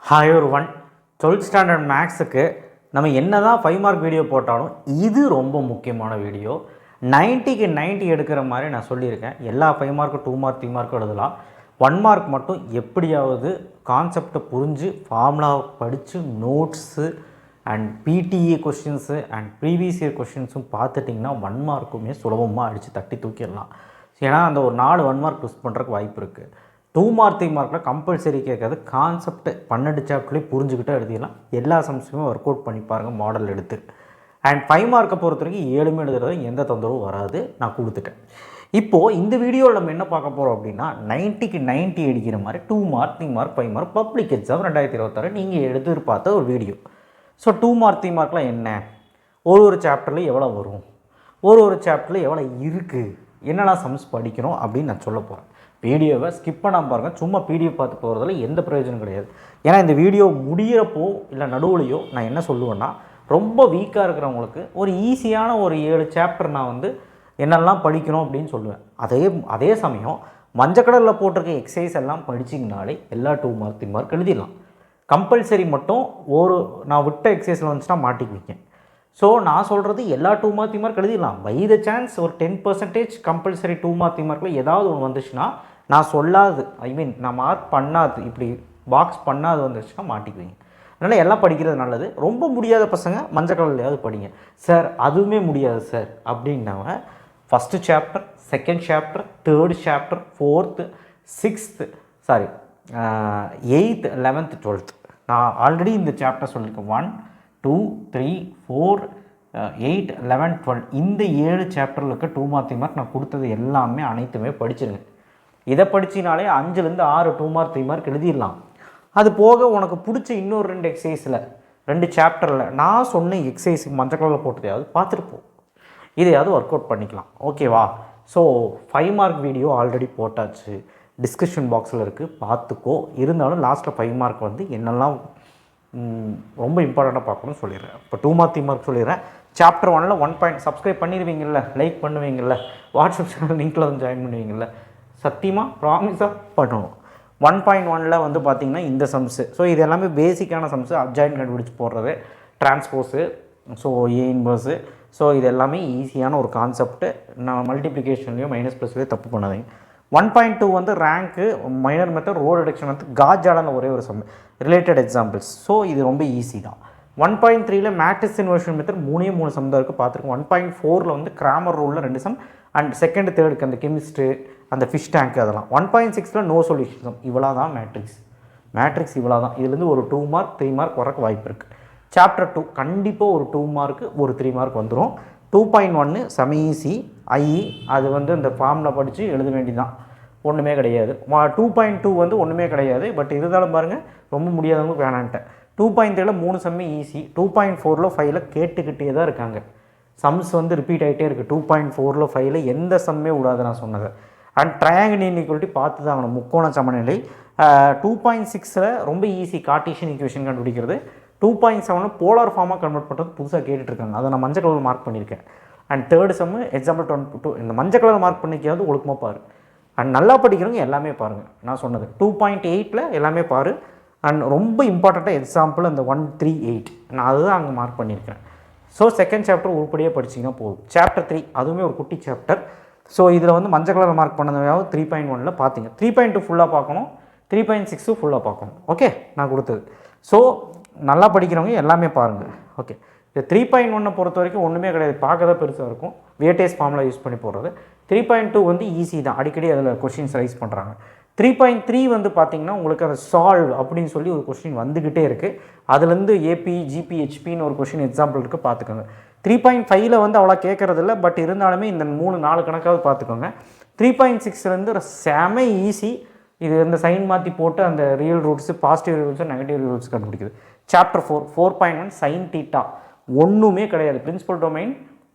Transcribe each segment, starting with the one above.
Hi ஒரு one 12th standard மேக்ஸுக்கு நம்ம என்ன தான் 5 மார்க் வீடியோ போட்டாலும் இது ரொம்ப முக்கியமான வீடியோ. 90க்கு 90 எடுக்கிற மாதிரி நான் சொல்லியிருக்கேன். எல்லா 5 மார்க்கும் 2 மார்க் 3 மார்க்கும் எழுதலாம். 1 மார்க் மட்டும் எப்படியாவது கான்செப்டை புரிஞ்சு ஃபார்முலாவை படித்து notes and PTA questions and previous year கொஷின்ஸும் பார்த்துட்டிங்கன்னா 1 மார்க்குமே சுலபமாக அடித்து தட்டி தூக்கிடலாம். ஏன்னா அந்த ஒரு 4 1 மார்க் ட்விஸ்ட் பண்ணுறதுக்கு வாய்ப்பு இருக்குது. 2 மார்க் 3 மார்க்கில் கம்பல்சரி கேட்காது. கான்செப்ட் 12 சாப்டர்லேயே புரிஞ்சுக்கிட்டே எழுதிடலாம். எல்லா சம்ஸுமே ஒர்க் அவுட் பண்ணி பாருங்கள் மாடல் எடுத்து. அண்ட் 5 மார்க்கை பொறுத்த வரைக்கும் 7மே எழுதுறது எந்த தொந்தரவும் வராது. நான் கொடுத்துட்டேன். இப்போது இந்த வீடியோவில் நம்ம என்ன பார்க்க போகிறோம் அப்படின்னா 90க்கு 90 அடிக்கிற மாதிரி 2 mark 3 mark 5 mark public exam 2026 நீங்கள் எதிர்பார்த்த ஒரு வீடியோ. ஸோ 2 மார்க் 3 மார்க்லாம் என்ன, ஒரு சாப்டரில் எவ்வளோ வரும், ஒரு சாப்டரில் எவ்வளோ இருக்குது, என்னெல்லாம் சம்ஸ் படிக்கணும் அப்படின்னு நான் சொல்ல போகிறேன். வீடியோவை ஸ்கிப் பண்ணாமல் பாருங்கள். சும்மா பிடிஎஃப் பார்த்து போகிறதுல எந்த பிரயோஜனம் கிடையாது. ஏன்னா இந்த வீடியோ முடிகிறப்போ இல்லை நடுவுலையோ நான் என்ன சொல்லுவேன்னா, ரொம்ப வீக்காக இருக்கிறவங்களுக்கு ஒரு ஈஸியான ஒரு 7 சாப்டர் நான் என்னெல்லாம் படிக்கணும் அப்படின்னு சொல்லுவேன். அதே சமயம் மஞ்சக்கடலில் போட்டிருக்க எக்ஸசைஸ் எல்லாம் படிச்சிங்கனாலே எல்லா 2 மார்க் 3 மார்க் எழுதிடலாம். கம்பல்சரி மட்டும் நான் விட்ட எக்ஸசைஸில் வந்துச்சுன்னா மாட்டிக்குவீங்க. ஸோ நான் சொல்கிறது எல்லா 2 மார்க் 3 மார்க் எழுதிடலாம். பை த சான்ஸ் ஒரு 10% கம்பல்சரி 2 மார்க் 3 மார்க்கில் ஏதாவது ஒன்று வந்துச்சுன்னா, நான் சொல்லாது நான் மார்க் பண்ணாது, இப்படி பாக்ஸ் பண்ணாது வந்துச்சுன்னா மாட்டிக்குவீங்க. அதனால் எல்லாம் படிக்கிறது நல்லது. ரொம்ப முடியாத பசங்க மஞ்சள் கலர்லையாவது படிங்க. சார் அதுவுமே முடியாது சார் அப்படின்னாங்க, first chapter, second chapter, third chapter, 4th 6th 8th 11th 12th நான் ஆல்ரெடி இந்த சாப்டர் சொல்லியிருக்கேன். 1 2 3 4 8 11 12 இந்த 7 சாப்டரில் இருக்க 2 மார்க் 3 மார்க் நான் கொடுத்தது எல்லாமே அனைத்துமே படிச்சிருங்க. இதை படிச்சினாலே 5லேருந்து 6 2 மார்க் 3 மார்க் எழுதிடலாம். அது போக உனக்கு பிடிச்ச இன்னொரு 2 எக்ஸசைஸில் 2 சாப்டரில் நான் சொன்ன எக்ஸசைஸ் மஞ்சள் கலரில் போட்டதையாவது பார்த்துட்டு போ, இதையாவது ஒர்க் அவுட் பண்ணிக்கலாம். ஓகேவா? ஸோ 5 மார்க் வீடியோ ஆல்ரெடி போட்டாச்சு, டிஸ்கிரிப்ஷன் பாக்ஸில் இருக்குது, பார்த்துக்கோ. இருந்தாலும் லாஸ்ட்டில் 5 மார்க் என்னெல்லாம் ரொம்ப இம்பார்ட்டண்ட்டாக பார்க்கணும்னு சொல்லிடுறேன். இப்போ 2 மார்க் 3 மார்க் சொல்லிடுறேன். சாப்டர் 1ல் 1 பாயிண்ட் சப்ஸ்கிரைப் பண்ணிடுவீங்கள்ல, லைக் பண்ணுவீங்கள்ல, வாட்ஸ்அப் சேனல் லிங்க்கில் ஜாயின் பண்ணுவீங்கள்ல, சத்தியமாக ப்ராமிஸாக பண்ணணும். 1.1ல் பார்த்திங்கன்னா இந்த சம்ஸு. ஸோ இது எல்லாமே பேசிக்கான சம்ஸு, அட்ஜாயின் கண்டுபிடிச்சி போடுறது, டிரான்ஸ்போஸு, ஸோ ஏ இன்வர்ஸு. ஸோ இது எல்லாமே ஈஸியான ஒரு கான்செப்ட்டு. நான் மல்டிப்ளிகேஷன்லேயும் மைனஸ் ப்ளஸ்லேயும் தப்பு பண்ணாதீங்க. 1.2 rank, minor method, row reduction காஜாலான ஒரே ஒரு சம், ரிலேட்டட் எக்ஸாம்பிள்ஸ். ஸோ இது ரொம்ப ஈஸி தான். 1.3ல் மேட்ரிக்ஸ் இன்வர்ஷன் மெத்தட் 3 சம் தான் இருக்குது, பார்த்துருக்கோம். 1.4ல் கிராமர் ரூலில் 2 சம் அண்ட் செகண்ட் தேர்டுக்கு அந்த கெமிஸ்ட்ரி, அந்த ஃபிஷ் டேங்க் அதெல்லாம். 1.6ல் நோ சொல்யூஷன் சம். இவ்வளோ தான் மேட்ரிக்ஸ் இவ்வளோ தான். இதுலேருந்து ஒரு 2 மார்க் 3 மார்க் வரக்கு வாய்ப்பு இருக்குது. சாப்டர் 2 கண்டிப்பாக ஒரு 2 மார்க்கு ஒரு 3 மார்க் வந்துடும். 2.1 செம ஈஸி. அது அந்த ஃபார்மில் படித்து எழுத வேண்டியதான், ஒன்றுமே கிடையாது. 2.2 ஒன்றுமே கிடையாது. பட் இருந்தாலும் பாருங்கள், ரொம்ப முடியாதவங்க வேணான்ட்டேன். 2.3ல் 3 சம்மே ஈஸி. 2.4ல் 5ல் கேட்டுக்கிட்டே தான் இருக்காங்க. சம்ஸ் ரிப்பீட் ஆகிட்டே இருக்குது. 2.4ல் 5ல் எந்த சம்மே விடாது நான் சொன்னது. அண்ட் ட்ரையாங்கிள் இன்இக்வாலிட்டி பார்த்து தான் ஆகணும், முக்கோண சமநிலை. 2.6ல் ரொம்ப ஈஸி, கார்ட்டீசியன் ஈக்குவேஷன் கண்டுபிடிக்கிறது. 2.7ல் போலார் ஃபார்மாக கன்வெர்ட் பண்ணுறது புதுசாக கேட்டுட்ருக்காங்க, அதை நான் மஞ்சள் கலர் மார்க் பண்ணியிருக்கேன். அண்ட் தேர்டு சம்மு எக்ஸாம்பிள் 22 இந்த மஞ்சள் கலர் மார்க் பண்ணிக்காவது ஒழுக்கமாக பாரு. அண்ட் நல்லா படிக்கிறவங்க எல்லாமே பாருங்கள் நான் சொன்னது. 2.8ல் எல்லாமே பாரு. அண்ட் ரொம்ப இம்பார்ட்டண்ட்டாக எக்ஸாம்பிள் அந்த 1 3 8 நான் அதுதான் அங்கே மார்க் பண்ணியிருக்கேன். ஸோ செகண்ட் சாப்டர் உருப்படியாக படிச்சிங்கன்னா போதும். சாப்டர் 3 அதுவுமே ஒரு குட்டி சாப்டர். ஸோ இதில் மஞ்சள் கலர் மார்க் பண்ணதாவது 3.1ல் பார்த்தீங்க. 3.2 ஃபுல்லாக பார்க்கணும், 3.6 ஃபுல்லாக பார்க்கணும். ஓகே, நான் கொடுத்தது. ஸோ நல்லா படிக்கிறவங்க எல்லாமே பாருங்கள். ஓகே, இந்த 3.1 பொறுத்த வரைக்கும் ஒன்றுமே கிடையாது, பார்க்க தான் பெருசாக இருக்கும். வேட்டேஜ் ஃபார்முலா யூஸ் பண்ணி போடுறது. 3.2 ஈஸி தான், அடிக்கடி அதில் கொஷின்ஸ் ரைஸ் பண்ணுறாங்க. 3.3 பார்த்திங்கன்னா உங்களுக்கு அந்த சால்வ் அப்படின்னு சொல்லி ஒரு கொஷின் வந்துக்கிட்டே இருக்குது. அதுலேருந்து ஏபி ஜிபி ஹெச்பின்னு ஒரு கொஷின் எக்ஸாம்பிள் இருக்குது, பார்த்துக்கோங்க. 3.5ல் அவ்வளோ கேட்குறதில்ல, பட் இருந்தாலுமே இந்த 3-4 கணக்காவது பார்த்துக்கோங்க. 3.6லேருந்து செம ஈஸி. இது இந்த சைன் மாற்றி போட்டு அந்த real roots, positive roots, negative roots கண்டுபிடிக்குது. சாப்டர் 4 சைன் தீட்டா ஒன்றுமே கிடையாது. பிரின்சிபல்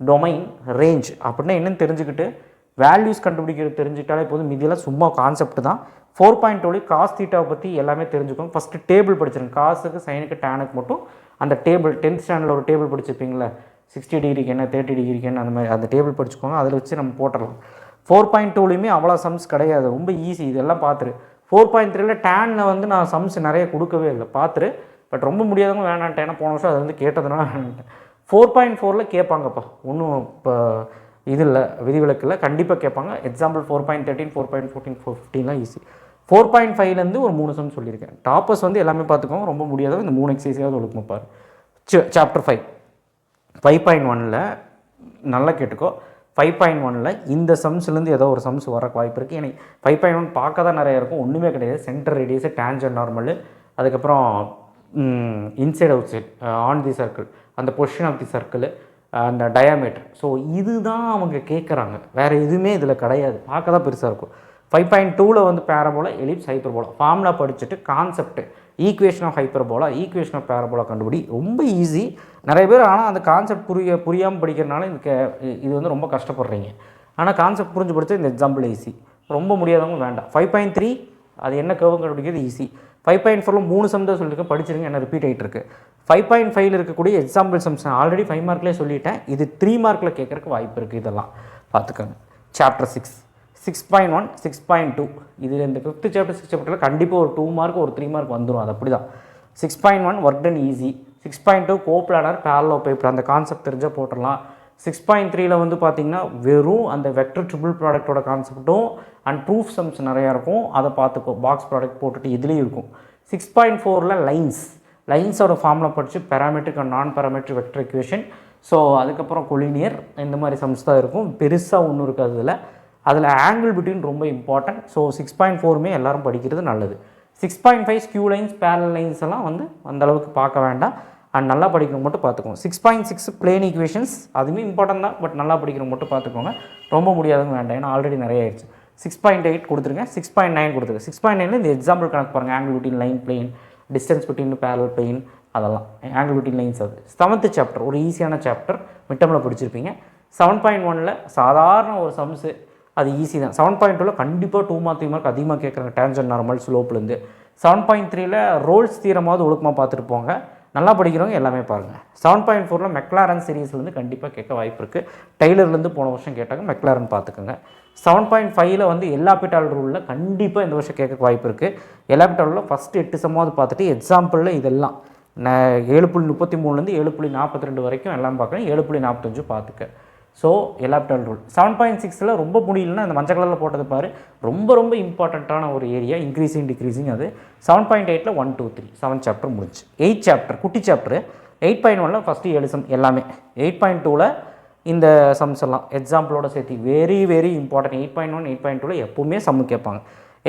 டொமைன் ரேஞ்ச் அப்படின்னா என்னென்னு தெரிஞ்சுக்கிட்டு வேல்யூஸ் கண்டுபிடிக்கிறது தெரிஞ்சுக்கிட்டாலே போதும். மீதியெல்லாம் சும்மா கான்செப்ட் தான். 4.2 காஸ் தீட்டாவை பற்றி எல்லாமே தெரிஞ்சுக்கோங்க. ஃபஸ்ட்டு டேபிள் படிச்சிருங்க, காசுக்கு சைனுக்கு டேனுக்கு மட்டும் அந்த டேபிள் 10th ஸ்டாண்டர்டில் ஒரு டேபிள் படிச்சிருப்பீங்களா, 60 டிகிரிக்கு என்ன 30 டிகிரிக்கு என்ன, அந்த மாதிரி அந்த டேபிள் படிச்சுக்கோங்க. அதில் வச்சு நம்ம போட்டுடலாம். 4.2லையுமே அவ்வளோ சம்ஸ் கிடையாது, ரொம்ப ஈஸி. இதெல்லாம் பார்த்துரு. 4.3ல டேனில் வந்து நான் சம்ஸ் நிறைய கொடுக்கவே இல்லை, பார்த்துரு. பட் ரொம்ப முடியாதவங்க வேணான்ட்டேன், ஏன்னா போன வருஷம் அது வந்து கேட்டதுனால வேணான்ட்டேன். 4.4ல் கேட்பாங்கப்பா, ஒன்றும் இப்போ இது இல்லை, விதிவிலக்கில் கண்டிப்பாக கேட்பாங்க. Example 4.13, 4.14, 4.15லாம் easy. 4.5லேருந்து ஒரு 3 சம் சொல்லியிருக்கேன். டாப்பர்ஸ் வந்து எல்லாமே பார்த்துக்கோங்க, ரொம்ப முடியாதவங்க இந்த 3 எக்ஸசைஸாவது ஒழுக்கமாக பாரு. சாப்டர் 5 5.1ல் நல்லா கேட்டுக்கோ. 5.1ல் இந்த சம்ஸ்லேருந்து ஏதோ ஒரு சம்ஸ் வர வாய்ப்பு இருக்குது. எனக்கு 5.1 பார்க்க தான் நிறைய இருக்கும், ஒன்றுமே கிடையாது. சென்டர் ரேடியஸு, டேஞ்சன்ட் நார்மலு, அதுக்கப்புறம் inside outside, on the circle, அந்த பொசிஷன் ஆஃப் தி சர்க்கிள், அந்த டயாமீட்டர். ஸோ இதுதான் அவங்க கேட்குறாங்க, வேறு எதுவுமே இதில் கிடையாது. பார்க்க தான் பெருசாக இருக்கும். 5.2ல் வந்து பேரபோலா, எலிப்ஸ், ஹைப்பர்போலா ஃபார்முலா படிச்சுட்டு concept, equation of hyperbola, equation of parabola கண்டுபிடி. ரொம்ப ஈஸி. நிறைய பேர் ஆனால் அந்த கான்செப்ட் புரியாமல் படிக்கிறனால இது வந்து ரொம்ப கஷ்டப்படுறீங்க. ஆனால் கான்செப்ட் புரிஞ்சு படித்தா இந்த எக்ஸாம்பிள் ஈஸி. ரொம்ப முடியாதவங்க வேண்டாம். 5.3 அது என்ன கர்வ் கண்டுபிடிக்கிறது ஈஸி. 5.4ல் 3 சம் தான் சொல்லியிருக்கேன், படிச்சிருங்க, என்ன ரிப்பீட் ஆகிட்டு இருக்கு. 5.5ல் இருக்கக்கூடிய எக்ஸாம்பிள் சம்ஸ் ஆல்ரெடி 5 மார்க்லேயே சொல்லிட்டேன். இது 3 மார்க்கில் கேட்குறக்கு வாய்ப்பு இருக்குது, இதெல்லாம் பார்த்துக்கோங்க. சாப்டர் 6 6.1 6.2 இதில் இந்த 5th சாப்டர் 6th சாப்டரில் கண்டிப்பாக ஒரு 2 மார்க் ஒரு 3 மார்க் வந்துடும், அது அப்படி தான். 6.1 work done easy. 6.2 coplanar parallel paper, அந்த கான்செப்ட் தெரிஞ்சால் போட்டுடலாம். 6.3ல் வந்து பார்த்திங்கன்னா வெறும் அந்த வெக்டர் ட்ரிபிள் ப்ராடக்டோட கான்செப்ட்டும் அண்ட் ப்ரூஃப் சம்ஸ் நிறையா இருக்கும், அதை பார்த்துக்கோ. பாக்ஸ் ப்ராடக்ட் போட்டுட்டு இதுலேயும் இருக்கும். 6.4ல் லைன்ஸோட ஃபார்முலா படித்து பேராமெட்ரிக் அண்ட் நான் பேராமெட்ரிக் வெக்டர் இக்குவேஷன், ஸோ அதுக்கப்புறம் கொலினியர், இந்த மாதிரி சம்ஸ் தான் இருக்கும், பெருசாக ஒன்றும் இருக்காது. அதில் ஆங்கிள் பிட்வீன் ரொம்ப இம்பார்ட்டன்ட். ஸோ 6.4மே எல்லோரும் படிக்கிறது நல்லது. 6.5 ஸ்கியூ லைன்ஸ், பேரல் லைன்ஸ் எல்லாம் வந்து அந்தளவுக்கு பார்க்க வேண்டாம், அண்ட் நல்லா படிக்கணும் மட்டும் பார்த்துக்கோங்க. 6.6 பிளேன் ஈக்குவேஷன்ஸ், அதுவுமே இம்பார்ட்டன் தான், பட் நல்லா படிக்கணும் மட்டும் பார்த்துக்கோங்க. ரொம்ப முடியாதுங்க வேண்டாம், ஏன்னா ஆல்ரெடி நிறைய ஆயிடுச்சு. 6.8 கொடுத்துருங்க, 6.9 கொடுத்துருங்க. 6.9ல் இந்த எக்ஸாம்பிள் கணக்கு பாருங்கள், angle between line plane, distance between parallel plane, அதெல்லாம் ஆங்கிள் பிட்வீன் லைன்ஸ். அது 7th சாப்டர், ஒரு ஈஸியான சாப்டர், மிட்டமில் படிச்சிருப்பீங்க. 7.1ல் சாதாரண ஒரு சம்ஸு, அது ஈஸி தான். 7.2ல் கண்டிப்பாக 2 மார்க் 3 மார்க் அதிகமாக கேட்குறாங்க, டேஞ்சன்ட் நார்மல் ஸ்லோப்லேருந்து. 7.3ல் ரோல்ஸ் தீரமாவது ஒழுக்கமாக பார்த்துட்டு போங்க, நல்லா படிக்கிறவங்க எல்லாமே பாருங்கள். 7.4ல் மெக்லாரன் சீரீஸ்லேருந்து கண்டிப்பாக கேட்க வாய்ப்பு இருக்குது. டெய்லர்லேருந்து போன வருஷம் கேட்டாங்க, மெக்லாரன் பார்த்துக்கோங்க. 7.5ல் வந்து எலாபிட்டால் ரூலில் கண்டிப்பாக இந்த வருஷம் கேட்க வாய்ப்பு இருக்குது. எலாபிட்டாலில் ஃபஸ்ட்டு 8 சம்மாவது பார்த்துட்டு எக்ஸாம்பிளில் இதெல்லாம் 7.33லேருந்து 7.42 வரைக்கும் எல்லாம் பார்க்குறேன், 7.45 பார்த்துக்க. So எலாபிட்டால் rule. 7.6ல் ரொம்ப முடியலன்னா அந்த மஞ்சள் கலரில் போட்டது பாரு, ரொம்ப ரொம்ப இம்பார்ட்டண்ட்டான ஒரு ஏரியா, இன்க்ரீஸிங் டிக்ரீஸிங். அது 7.8ல் 1 2 3 7 சாப்டர் முடிச்சு. 8th சாப்டர் குட்டி சாப்டர். 8.1ல் ஃபஸ்ட்டு 7 சம் எல்லாமே. 8.2ல் இந்த சம்ஸ் எல்லாம் எக்ஸாம்பிளோட சேர்த்து வெரி வெரி இம்பார்ட்டன்ட். 8.1 8.2ல் எப்போவுமே சம்மு கேட்பாங்க.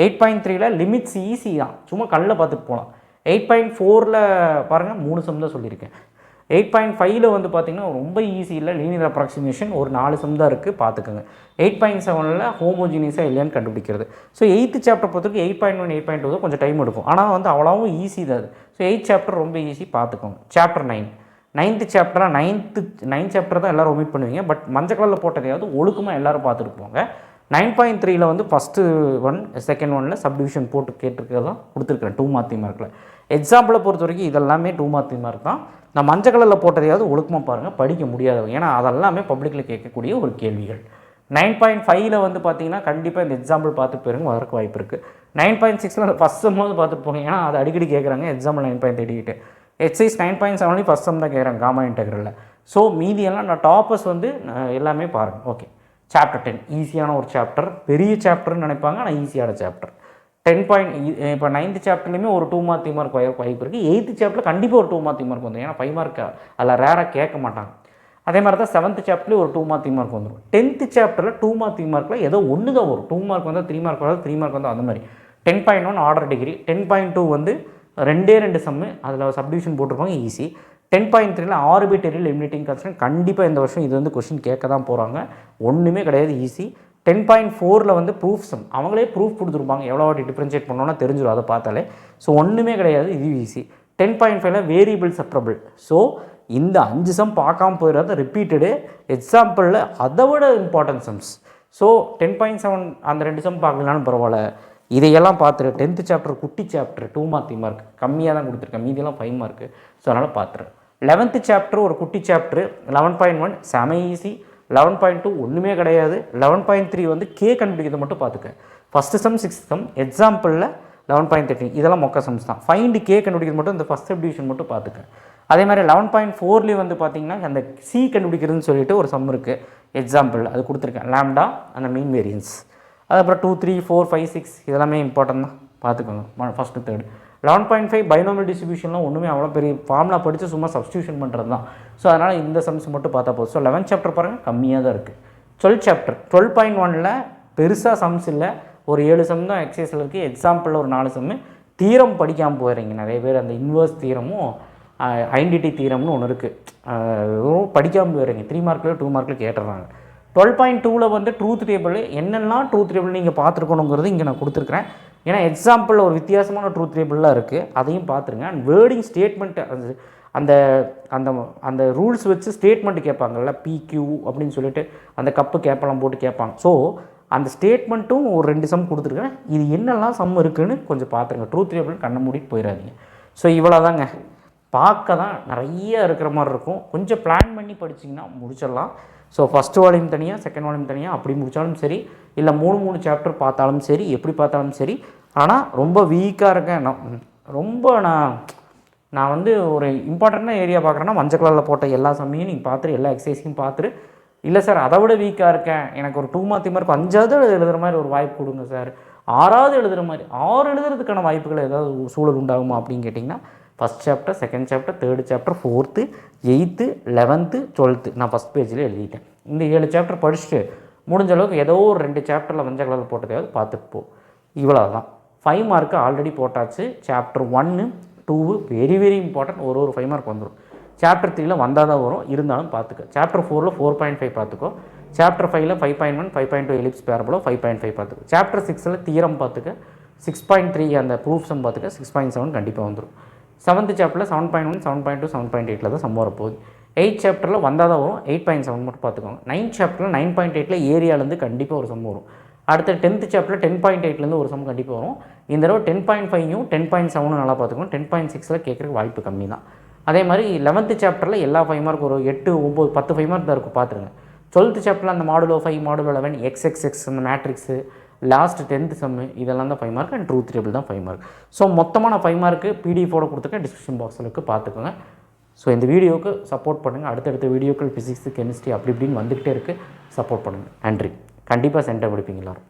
8.3ல் லிமிட்ஸ் ஈஸி தான், சும்மா கல்லில் பார்த்துட்டு போகலாம். 8.4ல் பாருங்கள் 3 சம் தான் சொல்லியிருக்கேன். 8.5ல் வந்து பார்த்திங்கன்னா ரொம்ப ஈஸி இல்லை, லீனியர் அப்ராக்சிமேஷன் ஒரு 4 சம் தான் இருக்குது, பார்த்துக்கோங்க. 8.7ல் ஹோமோஜினியஸாக இல்லையான்னு கண்டுபிடிக்கிறது. ஸோ 8th சாப்டர் பொறுத்தவரைக்கும் 8.1 8.2 தான் கொஞ்சம் டைம் எடுக்கும், ஆனால் வந்து அவ்வளோவும் ஈஸி தான் அது. ஸோ 8th சாப்டர் ரொம்ப ஈஸி, பார்த்துக்கோங்க. சாப்டர் 9th சாப்டராக 9th சாப்டர் தான் எல்லோரும் ஒமிட் பண்ணுவீங்க, பட் மஞ்சள் கலரில் போட்டதையாவது ஒழுக்கமாக எல்லோரும் பார்த்துட்டு போங்க. 9.3ல் வந்து ஃபஸ்ட்டு 1 செகண்ட் 1ல் சப்டிவிஷன் போட்டு கேட்டிருக்கிறது தான் கொடுத்துருக்குறேன் 2 மார்க் 3 மார்க்கில். எக்ஸாம்பிளை பொறுத்த வரைக்கும் இதெல்லாமே 2 மார்க் 3 மார்க் தான். நான் மஞ்சள் கலரில் போட்டதையாவது ஒழுக்கமாக பாருங்கள், படிக்க முடியாதவங்க, ஏன்னா அதெல்லாமே பப்ளிக்கில் கேட்கக்கூடிய ஒரு கேள்விகள். 9.5ல் வந்து பார்த்தீங்கன்னா கண்டிப்பாக இந்த எக்ஸாம்பிள் பார்த்து போயிருங்க, வரக்கு வாய்ப்பு இருக்குது. 9.6ல் ஃபஸ்ட் சம் போது பார்த்துட்டு போங்க, ஏன்னா அது அடிக்கடி கேட்குறாங்க. எக்ஸாம்பிள் 9.38 எக்ஸைஸ் 9.7 ஃபஸ்ட் சம் தான் கேட்குறாங்க காமா இன்டெக்ரலில். ஸோ மீதியெல்லாம் நான் டாப்பர்ஸ் வந்து எல்லாமே பாருங்கள். ஓகே, சாப்டர் 10 ஈஸியான ஒரு சாப்டர், பெரிய சாப்டர்னு நினைப்பாங்க, ஆனால் ஈஸியான சாப்டர். 10 இப்போ 9th சாப்டர்லேயுமே ஒரு 2 மார்க் 3 மார்க் வாய்ப்பு இருக்குது. 8th சாப்டரில் கண்டிப்பாக ஒரு 2 மார்க் 3 மார்க் வந்துடும், ஏன்னா 5 மார்க் அதில் ரேராக கேட்க மாட்டாங்க. அதே மாதிரி தான் 7th சாப்டர்லேயும் ஒரு 2 மார்க் 3 மார்க் வந்துடும். 10th சாப்டரில் 2 மார்க் 3 மார்க்கில் ஏதோ ஒன்று தான் வரும். 2 மார்க் வந்தால் 3 மார்க் வராது, 3 மார்க் வந்தால் அந்த மாதிரி. 10.1 ஆர்டர் டிகிரி. 10.2 வந்து 2 சம்மு, அதில் சப்டிவிஷன் போட்டிருப்பாங்க, ஈஸி. 10.3ல் ஆர்பிட்டரியில் எலிமினேட்டிங் கான்ஸ்டன்ட். கண்டிப்பாக இந்த வருஷம் இது வந்து கொஸ்டின் கேட்க தான் போகிறாங்க, ஒன்றுமே கிடையாது, ஈஸி. 10.4ல் வந்து ப்ரூஃப் சம், அவங்களே ப்ரூஃப் கொடுத்துருப்பாங்க, எவ்வளோ வாட்டி டிஃப்ரென்ஷியேட் பண்ணோன்னா தெரிஞ்சிடும், அதை பார்த்தாலே. ஸோ ஒன்றுமே கிடையாது, இது ஈஸி. 10.5ல் வேரியபிள் செப்பரபிள். ஸோ இந்த 5 சம் பார்க்காம போயிடாத, ரிப்பீட்டடு எக்ஸாம்பிளில் அதை விட இம்பார்ட்டன்ட் சம்ஸ். ஸோ 10.7 அந்த 2 சம் பார்க்கலான்னு பரவாயில்ல, இதையெல்லாம் பார்த்துரு. 10th சாப்டர் குட்டி சாப்டர், 2 மார்க் 3 மார்க் கம்மியாக தான் கொடுத்துருக்கேன், மீதியெல்லாம் 5 மார்க்கு. ஸோ அதனால் பார்த்துரு. 11th சாப்டர் ஒரு குட்டி சாப்டர். 11.1 செம ஈஸி. 11.2 ஒன்றுமே கிடையாது. 11.3 வந்து கே கண்டுபிடிக்கிறது மட்டும் பார்த்துக்க. ஃபஸ்ட்டு சம் 6th சம் எக்ஸாம்பிளில் 11.13 இதெல்லாம் மொக்க சம்ஸ் தான். ஃபைண்ட் கே கண்டுபிடிக்கிறது மட்டும் இந்த ஃபஸ்ட் சப்டிவிஷன் மட்டும் பார்த்துக்க. அதே மாதிரி 11.4 வந்து பார்த்தீங்கன்னா அந்த சி கண்டுபிடிக்கிறதுன்னு சொல்லிட்டு ஒரு சம் இருக்குது. எக்ஸாம்பிள் அது கொடுத்துருக்கேன், லாம்டா அந்த மீன் வேரியன்ஸ். அதுக்கப்புறம் 2, 3, 4, 5, 6 இதெல்லாமே இம்பார்ட்டன்ட் தான், பார்த்துக்கோங்க. ஃபஸ்ட்டு தேர்டு 11.5 பைனாமியல் டிஸ்ட்ரிபியூஷன்லாம் ஒன்றுமே அவ்வளோ பெரிய ஃபார்முலா படித்து சும்மா சப்ஸ்டியூஷன் பண்ணுறது தான். ஸோ அதனால் இந்த சம்ஸ் மட்டும் பார்த்தா போதும். ஸோ 11th சாப்டர் பாருங்கள் கம்மியாக தான் இருக்குது. 12th சாப்டர் 12.1ல் பெருசாக சம்ஸ் இல்லை, ஒரு 7 சம் தான் எக்ஸசைஸில் இருக்குது. எக்ஸாம்பிளில் ஒரு 4 சம்மு. தீரம் படிக்காமல் போயிடுறீங்க நிறைய பேர். அந்த இன்வர்ஸ் தீரமும் ஐடென்டிட்டி தீரம்னு ஒன்று இருக்குது, படிக்காமல் போயிடுறீங்க. 3 மார்க்கில் 2 மார்க்கில் கேட்டுடுறாங்க. 12.2ல் வந்து ட்ரூத் டேபிள் என்னெல்லாம் ட்ரூத் டேபிள் நீங்கள் பார்த்துருக்கணுங்கிறது இங்கே நான் கொடுத்துருக்குறேன். ஏன்னா எக்ஸாம்பிளில் ஒரு வித்தியாசமான ட்ரூத் டேபிள்லாம் இருக்குது, அதையும் பார்த்துருங்க. அண்ட் வேர்டிங் ஸ்டேட்மெண்ட்டு அந்த அந்த அந்த ரூல்ஸ் வச்சு ஸ்டேட்மெண்ட்டு கேட்பாங்கல்ல, பிக்யூ அப்படின்னு சொல்லிட்டு அந்த கப்பு கேப்பெல்லாம் போட்டு கேட்பாங்க. ஸோ அந்த ஸ்டேட்மெண்ட்டும் ஒரு 2 சம் கொடுத்துருக்கேன். இது என்னெல்லாம் சம் இருக்குதுன்னு கொஞ்சம் பார்த்துருங்க. ட்ரூத் டேபிள் கண்ணை மூடிட்டு போயிடாதீங்க. ஸோ இவ்வளோ தாங்க, பார்க்க தான் நிறைய இருக்கிற மாதிரி இருக்கும். கொஞ்சம் பிளான் பண்ணி படிச்சிங்கன்னா முடிச்சிடலாம். ஸோ ஃபஸ்ட்டு வால்யூம் தனியாக, செகண்ட் வால்யூம் தனியாக அப்படி முடித்தாலும் சரி, இல்லை 3 சாப்டர் பார்த்தாலும் சரி, எப்படி பார்த்தாலும் சரி. ஆனால் ரொம்ப வீக்காக இருக்கேன் நான் வந்து ஒரு இம்பார்ட்டண்ட்டான ஏரியா பார்க்குறேன்னா மஞ்சள் கலரில் போட்ட எல்லா சம்மையும் நீங்கள் பார்த்துட்டு எல்லா எக்ஸசைஸையும் பார்த்துட்டு, இல்லை சார் அதை விட வீக்காக இருக்கேன், எனக்கு ஒரு 2 மார்க் 5வது எழுதுகிற மாதிரி ஒரு வாய்ப்பு கொடுங்க சார், 6வது எழுதுகிற மாதிரி 6 எழுதுறதுக்கான வாய்ப்புகள் ஏதாவது சூழல் உண்டாகுமா அப்படின்னு கேட்டிங்கன்னா, first chapter, second chapter, third chapter, 4th, 8th, 11th, 12th நான் ஃபஸ்ட் பேஜில் எழுதிட்டேன். இந்த 7 சாப்டர் படிச்சுட்டு முடிஞ்ச அளவுக்கு ஏதோ ஒரு 2 சாப்டரில் மஞ்சள் கலரில் போட்டதையாவது பார்த்துட்டு போ. இவ்வளோ தான். 5 மார்க்கு ஆல்ரெடி போட்டாச்சு. Chapter 1, 2 very very important. ஒரு 5 மார்க் வந்துடும். சாப்டர் 3ல் வந்தால் தான் வரும், இருந்தாலும் பார்த்துக்க. சாப்டர் 4ல் 4.5 பார்த்துக்கோ. சாப்டர் 5ல் 5.1, 5.2 எலிப்ஸ் பேரபோலோ 5.5 பார்த்துக்கோ. சாப்டர் 6ல் தீரம் பார்த்துக்க. 6.3 அந்த ப்ரூஃப் சம் பார்த்துக்க. 6.7 கண்டிப்பாக வந்துடும். 7th சாப்டரில் 7.1, 7.2, 7.8 தான் சம் வரப்போகுது. 8th சாப்டரில் வந்தால் தான் வரும், 8.7 மட்டும் பார்த்துக்கோங்க. 9th சாப்டரில் 9.8 ஏரியாலேருந்து கண்டிப்பாக ஒரு சம் வரும். அடுத்த 10th சாப்டரில் 10.8 ஒரு சம் கண்டிப்பாக வரும். இந்த தடவை 10.5யும் 10.7 நல்லா பார்த்துக்கணும். 10.6 கேட்குறதுக்கு வாய்ப்பு கம்மி தான். அதே மாதிரி 11th சாப்டரில் எல்லா 5 மார்க் ஒரு 8, 9, 10 5 மார்க் தான் இருக்கும், பார்த்துருங்க. 12th சாப்டரில் அந்த மாடுலோ 5, மாடுலோ 11, XXX அந்த மேட்ரிக்ஸு, லாஸ்ட் 10th சம்மு இதெல்லாம் தான் 5 மார்க். அண்ட் ட்ரூத் டேபிள் தான் 5 மார்க். ஸோ மொத்தமாக நான் 5 மார்க்கு பிடிஎஃபோட கொடுத்துருக்கேன், டிஸ்கிரிப்ஷன் பாக்ஸில் இருக்குது, பார்த்துக்கோங்க. ஸோ இந்த வீடியோவுக்கு சப்போர்ட் பண்ணுங்கள். அடுத்தடுத்த வீடியோக்கள் ஃபிசிக்ஸு, கெமிஸ்ட்ரி அப்படி இப்படின்னு வந்துக்கிட்டே இருக்குது, சப்போர்ட் பண்ணுங்கள். நன்றி. கண்டிப்பாக சென்டர் படிப்பீங்க எல்லோரும்.